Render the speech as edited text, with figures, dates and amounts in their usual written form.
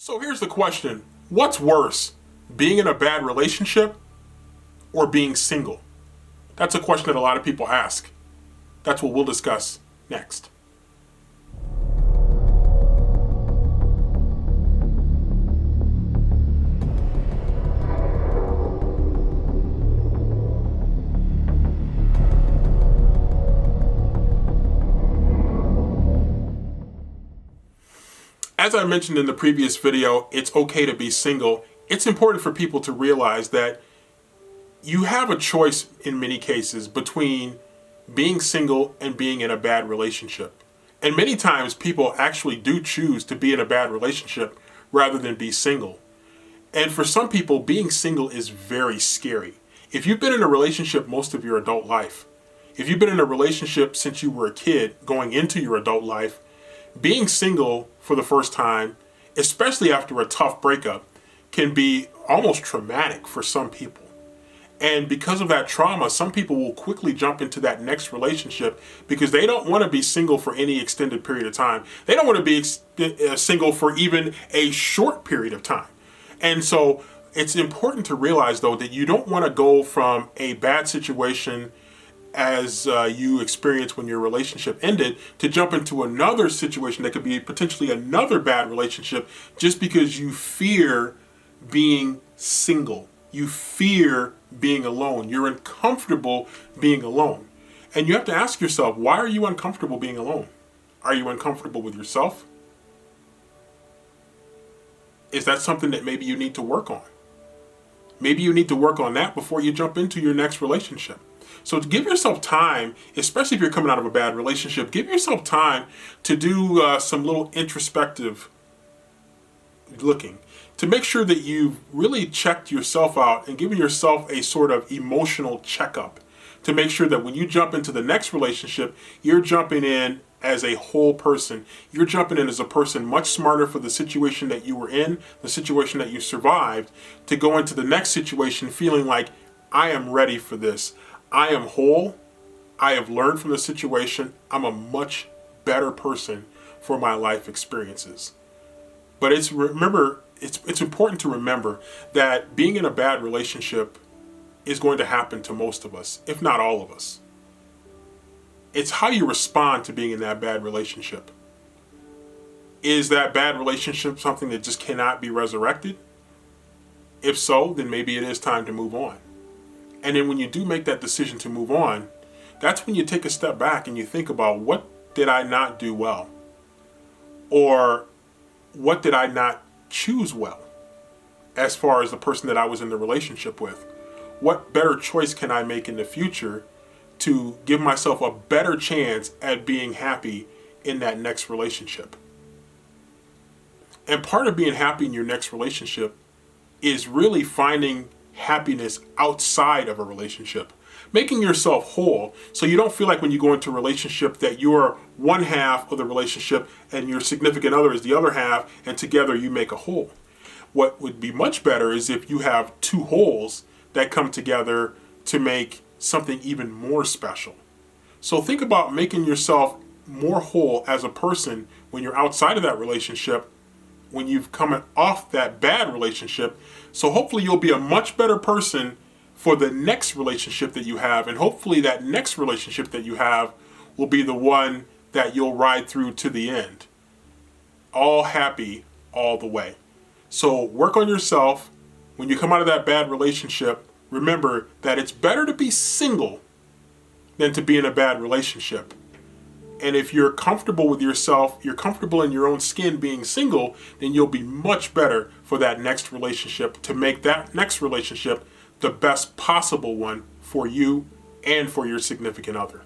So here's the question. What's worse, being in a bad relationship or being single? That's a question that a lot of people ask. That's what we'll discuss next. As I mentioned in the previous video, it's okay to be single. It's important for people to realize that you have a choice in many cases between being single and being in a bad relationship. And many times people actually do choose to be in a bad relationship rather than be single. And for some people, being single is very scary. If you've been in a relationship most of your adult life, if you've been in a relationship since you were a kid going into your adult life, being single for the first time, especially after a tough breakup, can be almost traumatic for some people. And because of that trauma, some people will quickly jump into that next relationship because they don't want to be single for any extended period of time. They don't want to be single for even a short period of time. And so it's important to realize, though, that you don't want to go from a bad situation as you experienced when your relationship ended to jump into another situation that could be potentially another bad relationship just because you fear being single. You fear being alone. You're uncomfortable being alone. And you have to ask yourself, why are you uncomfortable being alone? Are you uncomfortable with yourself? Is that something that maybe you need to work on? Maybe you need to work on that before you jump into your next relationship. So give yourself time, especially if you're coming out of a bad relationship, give yourself time to do some little introspective looking to make sure that you've really checked yourself out and given yourself a sort of emotional checkup to make sure that when you jump into the next relationship, you're jumping in as a whole person. You're jumping in as a person much smarter for the situation that you were in, the situation that you survived, to go into the next situation feeling like, I am ready for this. I am whole. I have learned from the situation. I'm a much better person for my life experiences. But it's important to remember that being in a bad relationship is going to happen to most of us, if not all of us. It's how you respond to being in that bad relationship. Is that bad relationship something that just cannot be resurrected? If so, then maybe it is time to move on. And then when you do make that decision to move on, that's when you take a step back and you think about, what did I not do well? Or what did I not choose well as far as the person that I was in the relationship with? What better choice can I make in the future to give myself a better chance at being happy in that next relationship? And part of being happy in your next relationship is really finding happiness outside of a relationship, making yourself whole so you don't feel like when you go into a relationship that you're one half of the relationship and your significant other is the other half, and together you make a whole. What would be much better is if you have two wholes that come together to make something even more special. So think about making yourself more whole as a person when you're outside of that relationship, when you've come off that bad relationship. So hopefully you'll be a much better person for the next relationship that you have. And hopefully that next relationship that you have will be the one that you'll ride through to the end. All happy all the way. So work on yourself. When you come out of that bad relationship, remember that it's better to be single than to be in a bad relationship. And if you're comfortable with yourself, you're comfortable in your own skin being single, then you'll be much better for that next relationship, to make that next relationship the best possible one for you and for your significant other.